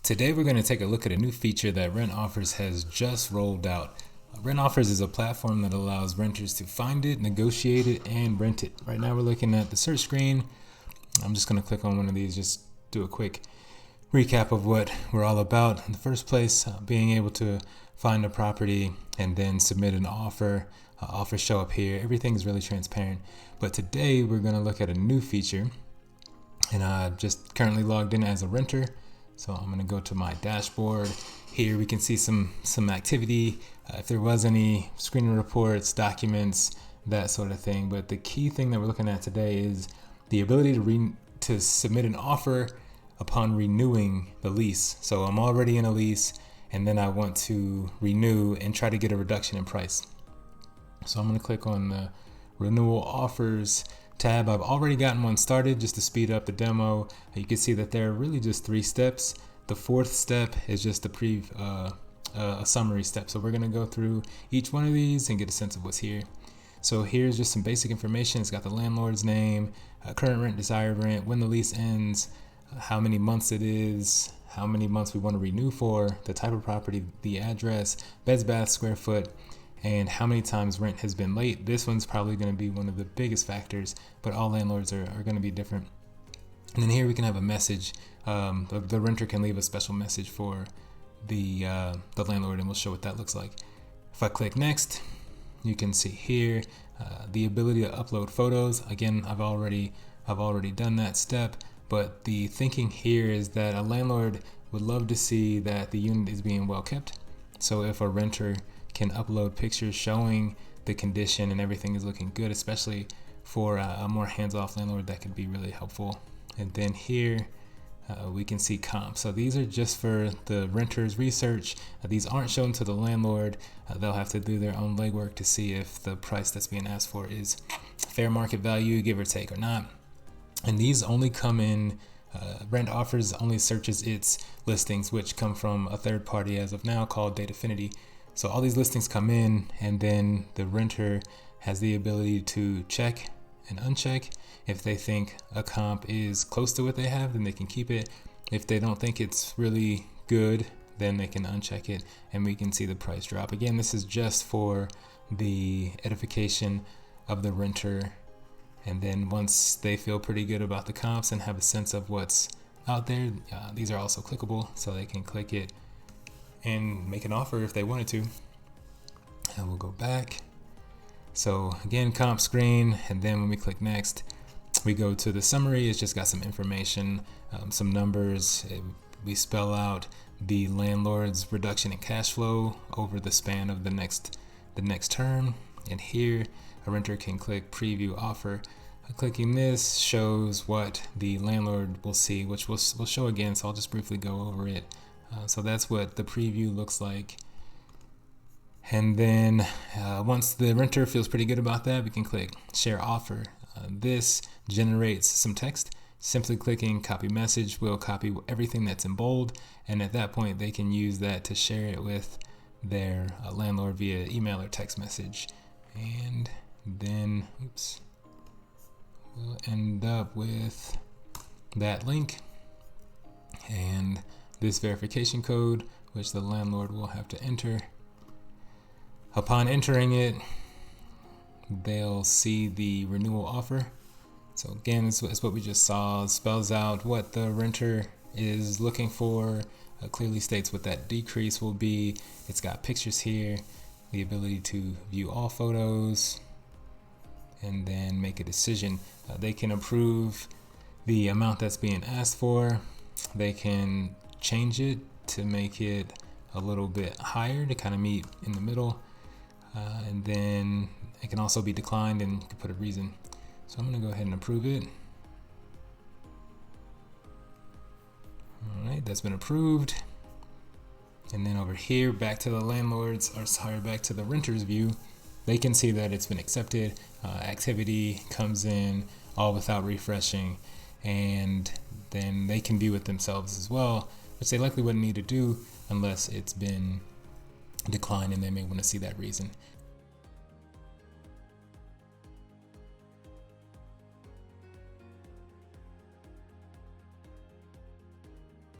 Today we're going to take a look at a new feature that Rent Offers has just rolled out. Rent Offers is a platform that allows renters to find it, negotiate it, and rent it. Right now we're looking at the search screen. I'm just going to click on one of these, just do a quick recap of what we're all about. In the first place, being able to find a property and then submit an offer. Offers show up here. Everything is really transparent. But today we're going to look at a new feature, and I just currently logged in as a renter. So I'm going to go to my dashboard. Here we can see some activity, if there was any screening reports, documents, that sort of thing. But the key thing that we're looking at today is the ability to submit an offer upon renewing the lease. So I'm already in a lease, and then I want to renew and try to get a reduction in price. So I'm going to click on the Renewal Offers tab. I've already gotten one started just to speed up the demo. You can see that there are really just 3 steps. The 4th step is just a summary step. So we're going to go through each one of these and get a sense of what's here. So here's just some basic information. It's got the landlord's name, current rent, desired rent, when the lease ends, how many months it is, how many months we want to renew for, the type of property, the address, beds, baths, square foot, and how many times rent has been late. This one's probably going to be one of the biggest factors, but all landlords are going to be different. And then here we can have a message. The renter can leave a special message for the landlord, and we'll show what that looks like. If I click next, you can see here the ability to upload photos. Again, I've already done that step, but the thinking here is that a landlord would love to see that the unit is being well kept. So if a renter can upload pictures showing the condition and everything is looking good, especially for a more hands-off landlord, that could be really helpful. And then here we can see comps. So these are just for the renter's research. These aren't shown to the landlord. They'll have to do their own legwork to see if the price that's being asked for is fair market value, give or take, or not. And these only come in, Rent Offers only searches its listings, which come from a third party as of now called Datafinity. So all these listings come in, and then the renter has the ability to check and uncheck. If they think a comp is close to what they have, then they can keep it. If they don't think it's really good, then they can uncheck it, and we can see the price drop. Again, this is just for the edification of the renter. And then once they feel pretty good about the comps and have a sense of what's out there, these are also clickable, so they can click it and make an offer if they wanted to. And we'll go back. So again, comp screen, and then when we click next, we go to the summary. It's just got some information, some numbers. We spell out the landlord's reduction in cash flow over the span of the next term. And here, a renter can click preview offer. Clicking this shows what the landlord will see, which we'll show again, so I'll just briefly go over it. So that's what the preview looks like. And then once the renter feels pretty good about that, we can click share offer. This generates some text. Simply clicking copy message will copy everything that's in bold, and at that point they can use that to share it with their landlord via email or text message. And then we'll end up with that link and this verification code, which the landlord will have to enter. Upon entering it, they'll see the renewal offer. So again, it's what we just saw. It spells out what the renter is looking for, clearly states what that decrease will be. It's got pictures here, the ability to view all photos, and then make a decision. They can approve the amount that's being asked for. They can change it to make it a little bit higher to kind of meet in the middle, and then it can also be declined, and you can put a reason. So I'm going to go ahead and approve it. All right, that's been approved. And then over here, back to the back to the renter's view, they can see that it's been accepted. Activity comes in all without refreshing, and then they can view it themselves as well, which they likely wouldn't need to do unless it's been declined, and they may want to see that reason.